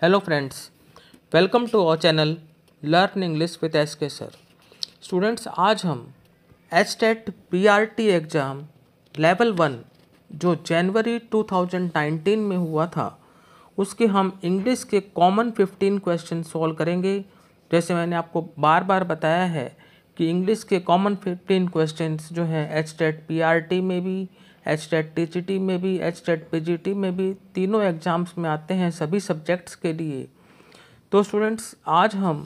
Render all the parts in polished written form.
Hello friends, welcome to our channel Learn English with SK Sir. Students आज हम HTET PRT exam level 1 जो जनवरी 2019 में हुआ था उसके हम इंग्लिश के कॉमन 15 क्वेश्चन सॉल्व करेंगे। जैसे मैंने आपको बार बार बताया है कि इंग्लिश के कॉमन 15 क्वेश्चंस जो हैं HTET PRT में भी, HTET TGT में भी, HTET PGT में भी, तीनों एग्ज़ाम्स में आते हैं सभी सब्जेक्ट्स के लिए। तो स्टूडेंट्स आज हम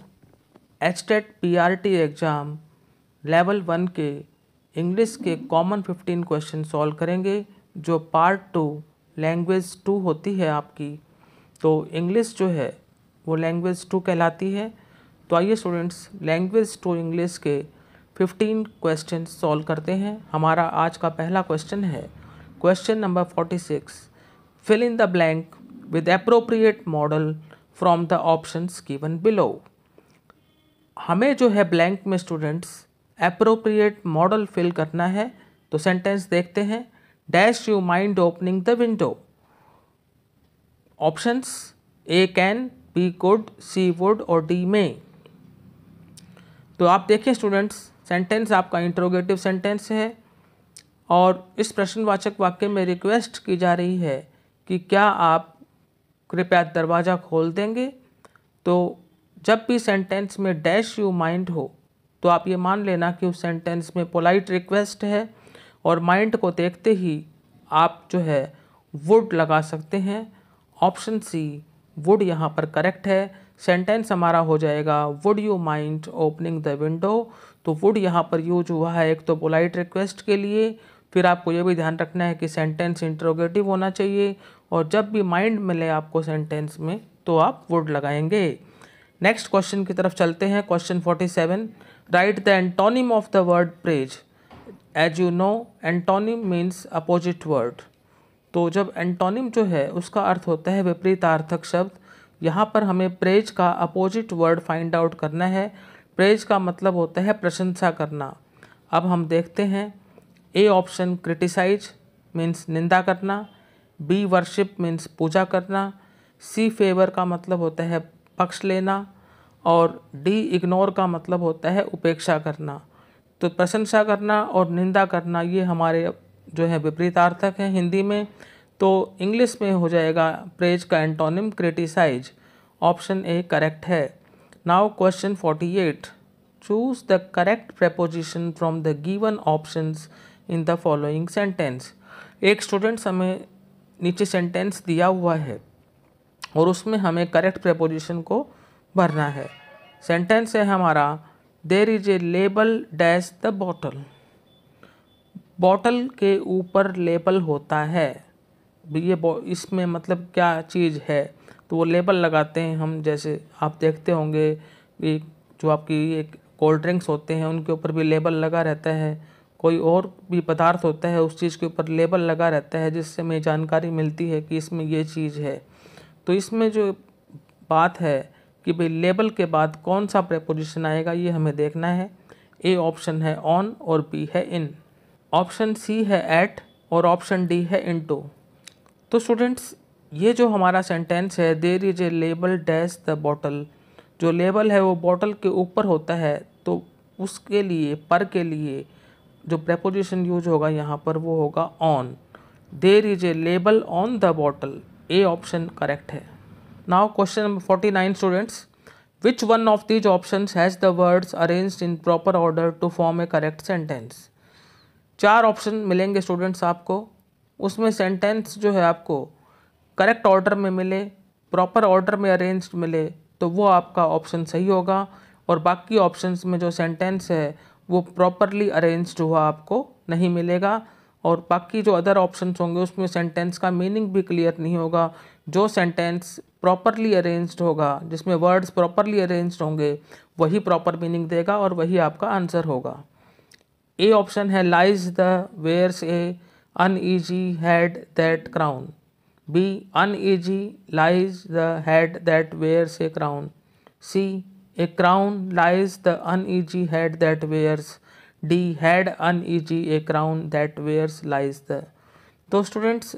HTET PRT एग्ज़ाम लेवल 1 के इंग्लिश के कॉमन 15 क्वेश्चन सॉल्व करेंगे जो पार्ट 2 लैंग्वेज 2 होती है आपकी। तो इंग्लिश जो है वो लैंग्वेज 2 कहलाती है। तो आइए स्टूडेंट्स लैंग्वेज 2 इंग्लिश के 15 क्वेश्चन सॉल्व करते हैं। हमारा आज का पहला क्वेश्चन है question number 46। Fill in the blank with appropriate modal from the options given below. हमें जो है ब्लैंक में स्टूडेंट्स एप्रोप्रिएट मॉडल फिल करना है। तो सेंटेंस देखते हैं। Dash you mind opening the window. Options A can, B could, C would और डी मे। तो आप देखिए स्टूडेंट्स सेंटेंस आपका इंट्रोगेटिव सेंटेंस है और इस प्रश्नवाचक वाक्य में रिक्वेस्ट की जा रही है कि क्या आप कृपया दरवाज़ा खोल देंगे। तो जब भी सेंटेंस में डैश यू माइंड हो तो आप ये मान लेना कि उस सेंटेंस में पोलाइट रिक्वेस्ट है और माइंड को देखते ही आप जो है वुड लगा सकते हैं। ऑप्शन सी वुड यहाँ पर करेक्ट है। सेंटेंस हमारा हो जाएगा would you mind opening the window. तो वुड यहाँ पर यूज हुआ है एक तो पोलाइट रिक्वेस्ट के लिए, फिर आपको ये भी ध्यान रखना है कि सेंटेंस इंट्रोगेटिव होना चाहिए और जब भी माइंड मिले आपको सेंटेंस में तो आप वुड लगाएंगे। नेक्स्ट क्वेश्चन की तरफ चलते हैं। Question 47। Write the antonym of the word praise. As you know antonym means opposite word. तो जब एंटोनिम जो है उसका अर्थ होता है विपरीतार्थक शब्द। यहाँ पर हमें प्रेज का अपोजिट वर्ड फाइंड आउट करना है। प्रेज का मतलब होता है प्रशंसा करना। अब हम देखते हैं। ए ऑप्शन क्रिटिसाइज मीन्स निंदा करना, बी वर्शिप मीन्स पूजा करना, सी फेवर का मतलब होता है पक्ष लेना और डी इग्नोर का मतलब होता है उपेक्षा करना। तो प्रशंसा करना और निंदा करना ये हमारे जो है विपरीतार्थक हैं हिंदी में। तो इंग्लिश में हो जाएगा प्रेज का antonym criticise. Option A correct है। Now question 48। Choose the correct preposition from the given options in the following sentence. एक स्टूडेंट्स हमें नीचे सेंटेंस दिया हुआ है और उसमें हमें करेक्ट प्रेपोजिशन को भरना है। सेंटेंस है हमारा there is a label dash the bottle. Bottle के ऊपर लेबल होता है। ये इसमें मतलब क्या चीज़ है तो वो लेबल लगाते हैं हम। जैसे आप देखते होंगे कि जो आपकी एक कोल्ड ड्रिंक्स होते हैं उनके ऊपर भी लेबल लगा रहता है। कोई और भी पदार्थ होता है उस चीज़ के ऊपर लेबल लगा रहता है जिससे हमें जानकारी मिलती है कि इसमें ये चीज़ है। तो इसमें जो बात है कि भाई लेबल के बाद कौन सा प्रेपोजिशन आएगा ये हमें देखना है। ए ऑप्शन है ऑन और बी है इन। ऑप्शन सी है एट और ऑप्शन डी है इनटू। तो स्टूडेंट्स ये जो हमारा सेंटेंस है there is a label dash the bottle, जो लेबल है वो बॉटल के ऊपर होता है तो उसके लिए पर के लिए जो प्रेपोजिशन यूज होगा यहाँ पर वो होगा on. There is a label on the bottle. A option correct है। Now question number 49 students. Which one of these options has the words arranged in proper order to form a correct sentence. 4 option मिलेंगे students आपको। उसमें sentence जो है आपको correct order में मिले, proper order में अरेंज्ड मिले तो वो आपका ऑप्शन सही होगा और बाकी ऑप्शंस में जो सेंटेंस है वो प्रॉपरली अरेंज्ड हुआ आपको नहीं मिलेगा और बाकी जो अदर ऑप्शंस होंगे उसमें सेंटेंस का मीनिंग भी क्लियर नहीं होगा। जो सेंटेंस प्रॉपरली अरेंज्ड होगा, जिसमें वर्ड्स प्रॉपरली अरेंज्ड होंगे, वही प्रॉपर मीनिंग देगा और वही आपका आंसर होगा। ए ऑप्शन है lies the wears a uneasy head that crown. B uneasy lies the head that wears a crown. C a crown lies the uneasy head that wears. D head uneasy a crown that wears lies the। तो students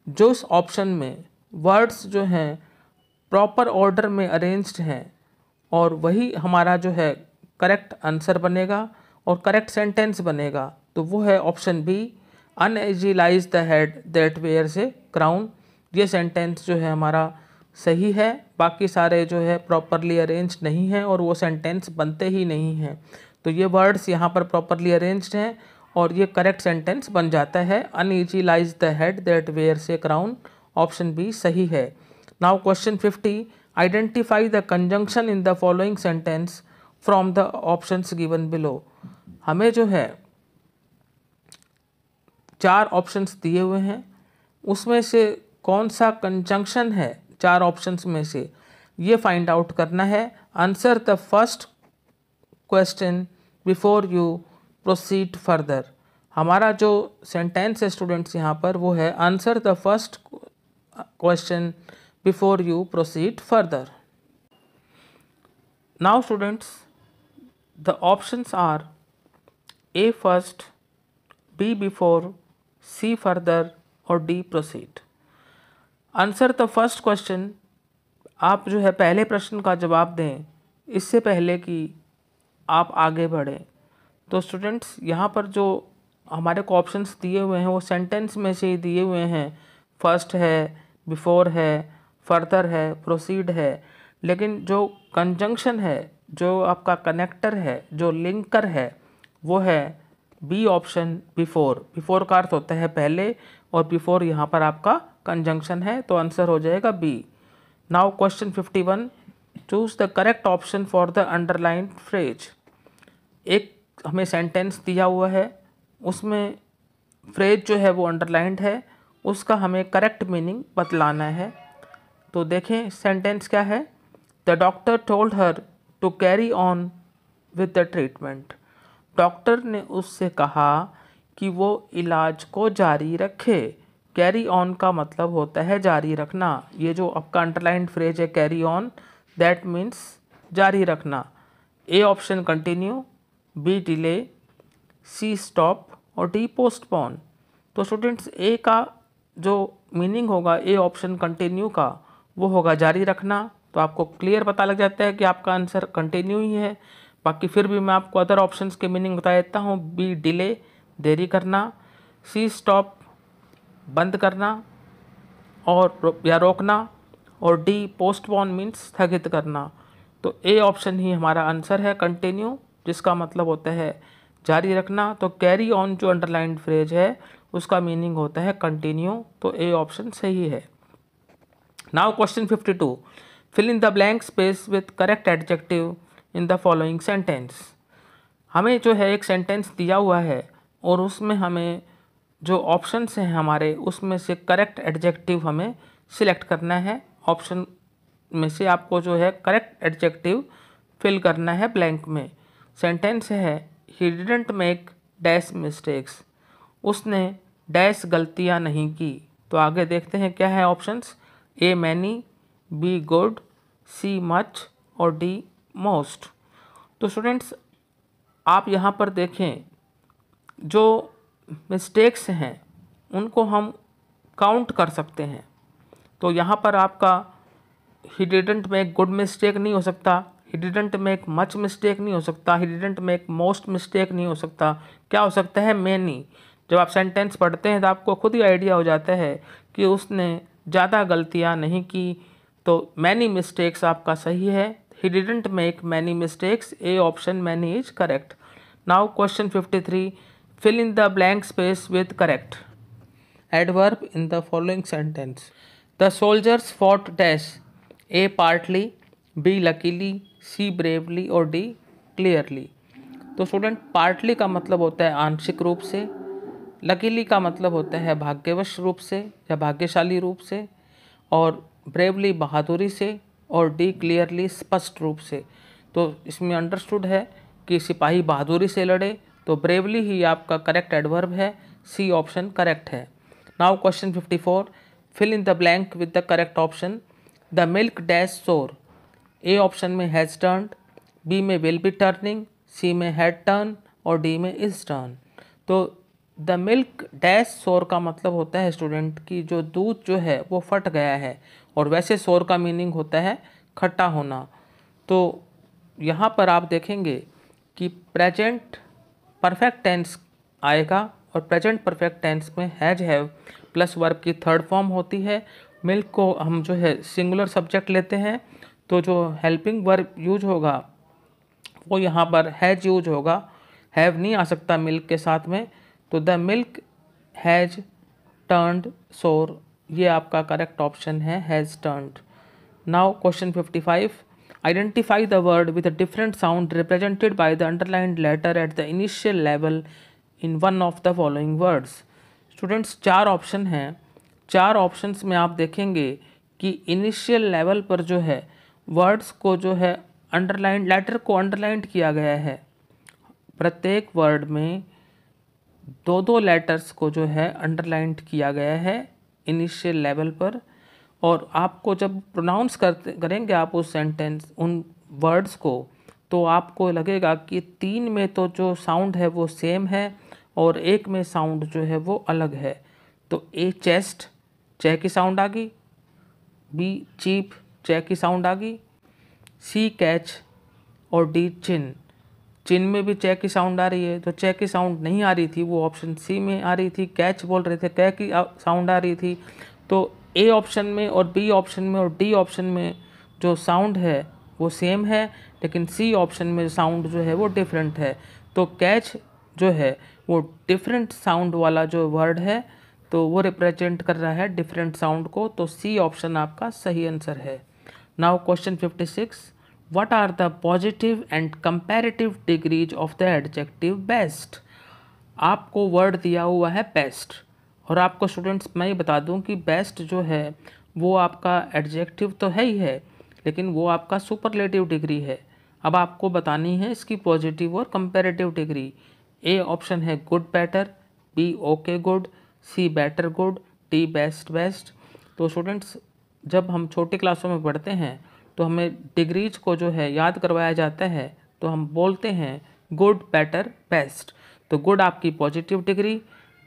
जो इस option में words जो हैं proper order में arranged हैं और वही हमारा जो है करेक्ट आंसर बनेगा और करेक्ट सेंटेंस बनेगा, तो वो है option B, uneasy lies the head that wears a crown. ये सेंटेंस जो है हमारा सही है, बाकी सारे जो है प्रॉपरली अरेंज्ड नहीं हैं और वो सेंटेंस बनते ही नहीं हैं। तो ये वर्ड्स यहाँ पर प्रॉपरली अरेंज्ड हैं और ये करेक्ट सेंटेंस बन जाता है, uneasy lies the head that wears a crown. Option B सही है। Now question 50, identify the conjunction in the following sentence from the options given below. हमें जो है 4 ऑप्शंस दिए हुए हैं, उसमें से कौन सा कंजंक्शन है 4 ऑप्शंस में से, ये फाइंड आउट करना है। Answer the first question before you proceed further. हमारा जो सेंटेंस है स्टूडेंट्स यहाँ पर वो है answer the first question before you proceed further. Now students the options are A first, B before, C further और D proceed. Answer the first question, आप जो है पहले प्रश्न का जवाब दें इससे पहले कि आप आगे बढ़ें। तो स्टूडेंट्स यहाँ पर जो हमारे को ऑप्शंस दिए हुए हैं वो सेंटेंस में से ही दिए हुए हैं, फर्स्ट है, बिफोर है, फर्दर है, प्रोसीड है, लेकिन जो कंजंक्शन है, जो आपका कनेक्टर है, जो लिंकर है, वो है बी ऑप्शन बिफोर। बिफोर का अर्थ होता है पहले और बिफोर यहाँ पर आपका कंजंक्शन है, तो आंसर हो जाएगा B. Now question 51, choose the correct option for the underline phrase. एक हमें सेंटेंस दिया हुआ है, उसमें फ्रेज जो है वो अंडरलाइंड है, उसका हमें करेक्ट मीनिंग बतलाना है। तो देखें सेंटेंस क्या है, the doctor told her to carry on with the treatment. Doctor ने उससे कहा कि वो इलाज को जारी रखे। कैरी ऑन का मतलब होता है जारी रखना। ये जो आपका अंडरलाइंड फ्रेज है कैरी ऑन, दैट मीन्स जारी रखना। A option continue, B delay, C stop और डी पोस्टपोन। तो स्टूडेंट्स ए का जो मीनिंग होगा ए ऑप्शन कंटिन्यू का, वो होगा जारी रखना। तो आपको क्लियर पता लग जाता है कि आपका आंसर कंटिन्यू ही है। बाकी फिर भी मैं आपको अदर ऑप्शंस के मीनिंग बता देता हूँ। बी डिले, देरी करना, सी स्टॉप, बंद करना और या रोकना, और डी पोस्टपोन मीन्स स्थगित करना। तो ए ऑप्शन ही हमारा आंसर है कंटिन्यू, जिसका मतलब होता है जारी रखना। तो कैरी ऑन जो अंडरलाइंड फ्रेज है उसका मीनिंग होता है कंटिन्यू, तो ए ऑप्शन सही है। Now question 52, fill in the blank space with correct adjective in the following sentence. हमें जो है एक सेंटेंस दिया हुआ है और उसमें हमें जो ऑप्शंस हैं हमारे, उसमें से करेक्ट एडजेक्टिव हमें सिलेक्ट करना है। ऑप्शन में से आपको जो है करेक्ट एडजेक्टिव फिल करना है ब्लैंक में। सेंटेंस है he didn't make dash mistakes. उसने डैश गलतियां नहीं की। तो आगे देखते हैं क्या है options, A many, be good, see much और डी मोस्ट। तो स्टूडेंट्स आप यहाँ पर देखें जो मिस्टेक्स हैं उनको हम काउंट कर सकते हैं। तो यहाँ पर आपका he didn't make good mistake नहीं हो सकता, he didn't make much mistake नहीं हो सकता, he didn't make most mistake नहीं हो सकता। क्या हो सकता है, मैनी। जब आप सेंटेंस पढ़ते हैं तो आपको खुद ही आइडिया हो जाता है कि उसने ज़्यादा गलतियाँ नहीं की। तो मैनी मिस्टेक्स आपका सही है, he didn't make many mistakes. A option many is correct. Now question 53, fill in the blank space with correct adverb in the following sentence. The soldiers fought dash, A partly, B luckily, C bravely और D clearly। तो student partly का मतलब होता है आंशिक रूप से, luckily का मतलब होता है भाग्यवश रूप से या भाग्यशाली रूप से, और ब्रेवली बहादुरी से, और डी क्लियरली स्पष्ट रूप से। तो इसमें अंडरस्टूड है कि सिपाही बहादुरी से लड़े, तो ब्रेवली ही आपका करेक्ट एडवर्ब है। सी ऑप्शन करेक्ट है। Now question 54, fill in the blank with the correct option. The milk dash sour. A option में हैज़ टर्न्ड, बी में विल बी टर्निंग, सी में हैड टर्न और D में is turn. तो the milk dash sour का मतलब होता है स्टूडेंट कि जो दूध जो है वो फट गया है, और वैसे सोर का मीनिंग होता है खट्टा होना। तो यहाँ पर आप देखेंगे कि प्रेजेंट परफेक्ट टेंस आएगा और प्रेजेंट परफेक्ट टेंस में हैज हैव प्लस वर्ब की थर्ड फॉर्म होती है। मिल्क को हम जो है सिंगुलर सब्जेक्ट लेते हैं, तो जो हेल्पिंग वर्ब यूज होगा वो यहाँ पर हैज यूज होगा, हैव नहीं आ सकता मिल्क के साथ में। तो the milk has turned sour, ये आपका करेक्ट ऑप्शन है, has turned. Now question 55, identify the word with a different sound represented by the underlined letter at the initial level in one of the following words. Students 4 option हैं, 4 options में आप देखेंगे कि initial level पर जो है words को जो है अंडरलाइंड लेटर को अंडरलाइंड किया गया है। प्रत्येक वर्ड में 2-2 लेटर्स को जो है अंडरलाइंड किया गया है इनिशियल लेवल पर। और आपको जब प्रोनाउंस करेंगे आप उस सेंटेंस उन वर्ड्स को, तो आपको लगेगा कि 3 में तो जो साउंड है वो सेम है और एक में साउंड जो है वो अलग है। तो ए चेस्ट, चे की साउंड आ गई, बी चीप, चे की साउंड आ गई, सी कैच और डी चिन, चिन में भी चे की साउंड आ रही है। तो चे की साउंड नहीं आ रही थी, वो ऑप्शन सी में आ रही थी, कैच बोल रहे थे, कै की साउंड आ रही थी। तो ए ऑप्शन में और बी ऑप्शन में और डी ऑप्शन में जो साउंड है वो सेम है, लेकिन सी ऑप्शन में साउंड जो है वो डिफरेंट है। तो कैच जो है वो डिफरेंट साउंड वाला जो वर्ड है, तो वो रिप्रेजेंट कर रहा है डिफरेंट साउंड को। तो सी ऑप्शन आपका सही आंसर है। Now question 56, what are the positive and comparative degrees of the adjective best. आपको वर्ड दिया हुआ है बेस्ट, और आपको स्टूडेंट्स मैं ये बता दूं कि बेस्ट जो है वो आपका एडजेक्टिव तो है ही है, लेकिन वो आपका सुपरलेटिव डिग्री है। अब आपको बतानी है इसकी पॉजिटिव और कंपैरेटिव डिग्री। ए ऑप्शन है good better, B okay good, C better good, D best best. तो स्टूडेंट्स जब हम छोटी क्लासों में पढ़ते हैं तो हमें डिग्रीज को जो है याद करवाया जाता है, तो हम बोलते हैं गुड बेटर बेस्ट। तो गुड आपकी पॉजिटिव डिग्री,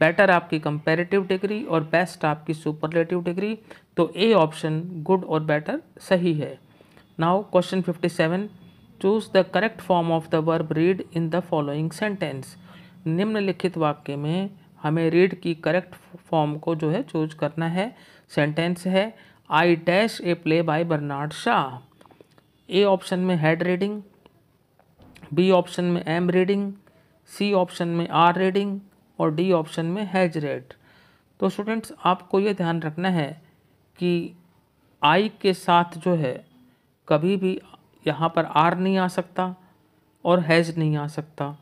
बेटर आपकी कंपैरेटिव डिग्री और बेस्ट आपकी सुपरलेटिव डिग्री। तो ए ऑप्शन गुड और बेटर सही है। Now question 57, choose the correct form of the verb read in the following sentence. निम्नलिखित वाक्य में हमें रीड की करेक्ट फॉर्म को जो है चूज करना है। सेंटेंस है I dash a play by Bernard Shaw. A option में हेड रीडिंग, बी ऑप्शन में एम रीडिंग, सी ऑप्शन में आर रीडिंग और डी ऑप्शन में हैज रेड। तो स्टूडेंट्स आपको ये ध्यान रखना है कि आई के साथ जो है कभी भी यहाँ पर आर नहीं आ सकता और हैज नहीं आ सकता।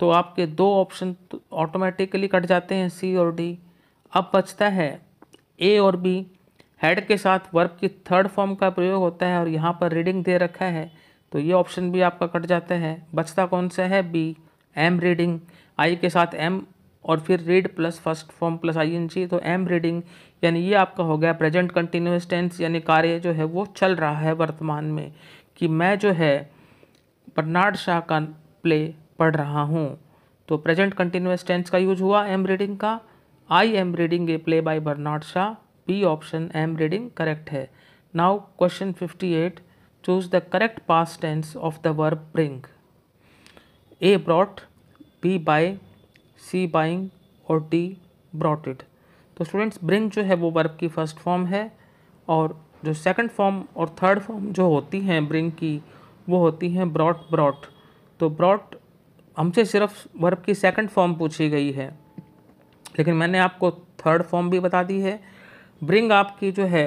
तो आपके 2 ऑप्शन तो ऑटोमेटिकली कट जाते हैं, सी और डी। अब बचता है ए और बी। हेड के साथ वर्ब की थर्ड फॉर्म का प्रयोग होता है और यहाँ पर रीडिंग दे रखा है, तो ये ऑप्शन भी आपका कट जाता है। बचता कौन सा है, बी एम रीडिंग। आई के साथ एम और फिर read plus first form plus ING, तो एम रीडिंग, यानी ये आपका हो गया प्रेजेंट कंटिन्यूअस टेंस, यानी कार्य जो है वो चल रहा है वर्तमान में, कि मैं जो है बर्नार्ड शाह का प्ले पढ़ रहा हूँ। तो प्रेजेंट कंटिन्यूअस टेंस का यूज हुआ एम रीडिंग का। I am reading a play by Bernard Shaw, B option am reading correct है। Now question 58, choose the correct past tense of the verb bring. A brought, B buy, C buying और D brought it. तो students bring जो है वो verb की first form है, और जो सेकंड फॉर्म और थर्ड फॉर्म जो होती हैं ब्रिंग की वो होती हैं ब्रॉट ब्रॉट। तो ब्रॉट हमसे सिर्फ वर्ब की सेकंड फॉर्म पूछी गई है, लेकिन मैंने आपको थर्ड फॉर्म भी बता दी है। ब्रिंग आपकी जो है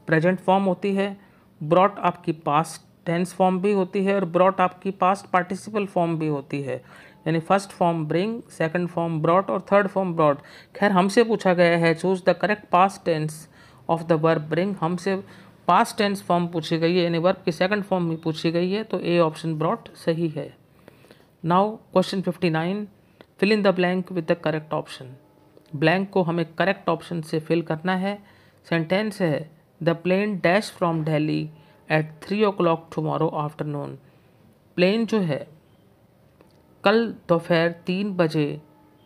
प्रेजेंट फॉर्म होती है, ब्रॉट आपकी पास्ट टेंस फॉर्म भी होती है और ब्रॉट आपकी पास्ट पार्टिसिपल फॉर्म भी होती है। यानी first form bring, second form brought और थर्ड फॉर्म ब्रॉट। खैर हमसे पूछा गया है choose the correct past tense of the verb bring, हमसे पास्ट टेंस फॉर्म पूछी गई है, यानी वर्ब की सेकंड फॉर्म भी पूछी गई है, तो ए ऑप्शन ब्रॉट सही है। Now question 59, fill in the blank with the correct option. Blank को हमें करेक्ट ऑप्शन से फिल करना है। सेंटेंस है the plane dash from Delhi at 3 o'clock tomorrow afternoon. Plane जो है कल दोपहर 3 बजे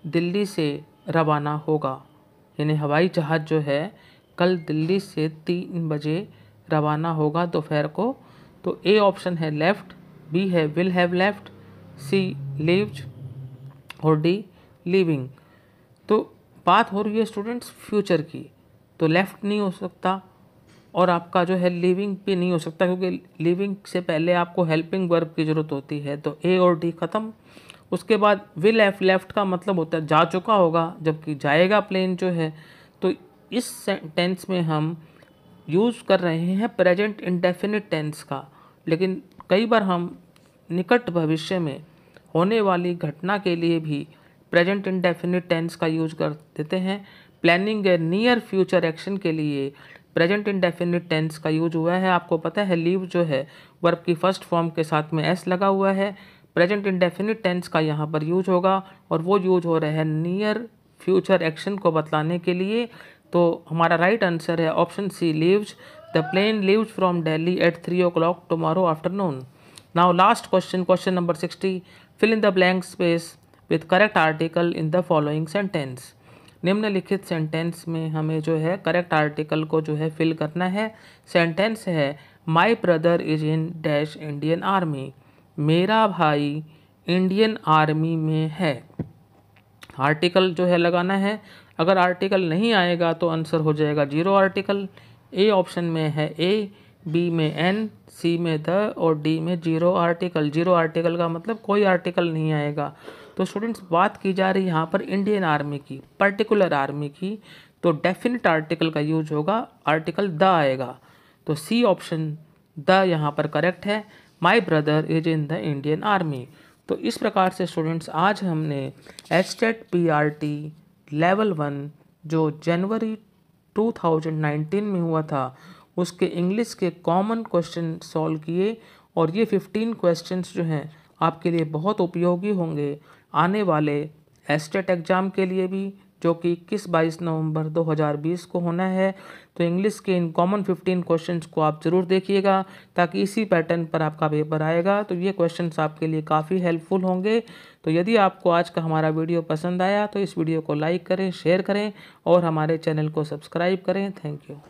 दिल्ली से रवाना होगा, यानी हवाई जहाज़ जो है कल दिल्ली से 3 बजे रवाना होगा दोपहर को। तो ए ऑप्शन है लेफ्ट, बी है will have left, C leaved और डी लीविंग। तो बात हो रही है स्टूडेंट्स फ्यूचर की, तो लेफ्ट नहीं हो सकता और आपका जो है लिविंग भी नहीं हो सकता, क्योंकि लिविंग से पहले आपको हेल्पिंग वर्ब की ज़रूरत होती है। तो ए और डी ख़त्म। उसके बाद विल हैव लेफ्ट का मतलब होता है जा चुका होगा, जबकि जाएगा प्लेन जो है। तो इस सेंटेंस में हम यूज़ कर रहे हैं प्रेजेंट इंडेफिनिट टेंस का, लेकिन कई बार हम निकट भविष्य में होने वाली घटना के लिए भी प्रेजेंट इंडेफिनिट टेंस का यूज कर देते हैं। प्लानिंग ए नियर फ्यूचर एक्शन के लिए प्रेजेंट इंडेफिनिट टेंस का यूज हुआ है। आपको पता है लीव जो है वर्ब की फर्स्ट फॉर्म के साथ में एस लगा हुआ है। प्रेजेंट इंडेफिनिट टेंस का यहाँ पर यूज होगा और वो यूज हो रहा है नियर फ्यूचर एक्शन को बतलाने के लिए। तो हमारा राइट आंसर है option C leaves. The plane leaves from Delhi at 3 o'clock tomorrow afternoon. Now last question, question number 60, fill in the blank space with correct article in the following sentence. निम्नलिखित sentence में हमें जो है correct article को जो है fill करना है। सेंटेंस है my brother is in dash Indian army. मेरा भाई इंडियन आर्मी में है। आर्टिकल जो है लगाना है। अगर आर्टिकल नहीं आएगा तो आंसर हो जाएगा 0 आर्टिकल। ए ऑप्शन में है ए, बी में एन, सी में द और डी में 0 आर्टिकल। 0 आर्टिकल का मतलब कोई आर्टिकल नहीं आएगा। तो स्टूडेंट्स बात की जा रही है यहाँ पर इंडियन आर्मी की, पर्टिकुलर आर्मी की, तो डेफिनेट आर्टिकल का यूज होगा, आर्टिकल द आएगा। तो सी ऑप्शन द यहाँ पर करेक्ट है। My brother is in the Indian army. तो इस प्रकार से स्टूडेंट्स आज हमने एस्टेट PRT लेवल 1 जो जनवरी 2019 में हुआ था उसके इंग्लिश के कॉमन क्वेश्चन सॉल्व किए, और ये 15 क्वेश्चंस जो हैं आपके लिए बहुत उपयोगी होंगे आने वाले एस्टेट एग्ज़ाम के लिए भी, जो कि 21-22 नवंबर 2020 को होना है। तो इंग्लिश के इन कॉमन 15 क्वेश्चंस को आप ज़रूर देखिएगा, ताकि इसी पैटर्न पर आपका पेपर आएगा। तो ये क्वेश्चंस आपके लिए काफ़ी हेल्पफुल होंगे। तो यदि आपको आज का हमारा वीडियो पसंद आया तो इस वीडियो को लाइक करें, शेयर करें और हमारे चैनल को सब्सक्राइब करें। Thank you.